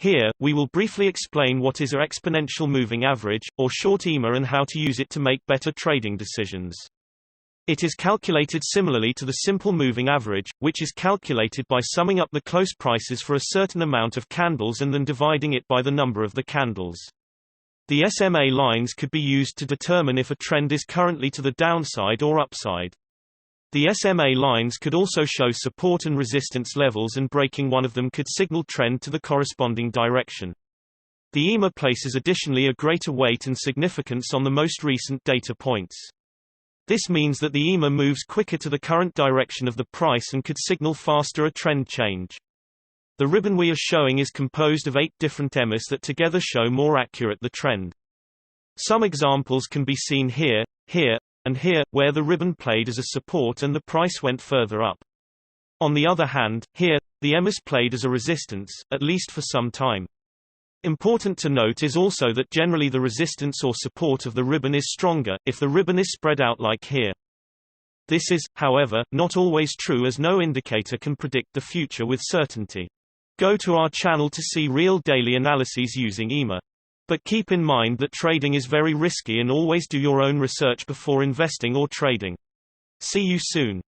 Here, we will briefly explain what is an exponential moving average, or short EMA, and how to use it to make better trading decisions. It is calculated similarly to the simple moving average, which is calculated by summing up the close prices for a certain amount of candles and then dividing it by the number of the candles. The SMA lines could be used to determine if a trend is currently to the downside or upside. The SMA lines could also show support and resistance levels, and breaking one of them could signal trend to the corresponding direction. The EMA places additionally a greater weight and significance on the most recent data points. This means that the EMA moves quicker to the current direction of the price and could signal faster a trend change. The ribbon we are showing is composed of 8 different EMAs that together show more accurate the trend. Some examples can be seen here, here, and here, where the ribbon played as a support and the price went further up. On the other hand, here, the EMAs played as a resistance, at least for some time. Important to note is also that generally the resistance or support of the ribbon is stronger, if the ribbon is spread out like here. This is, however, not always true, as no indicator can predict the future with certainty. Go to our channel to see real daily analyses using EMA. But keep in mind that trading is very risky, and always do your own research before investing or trading. See you soon.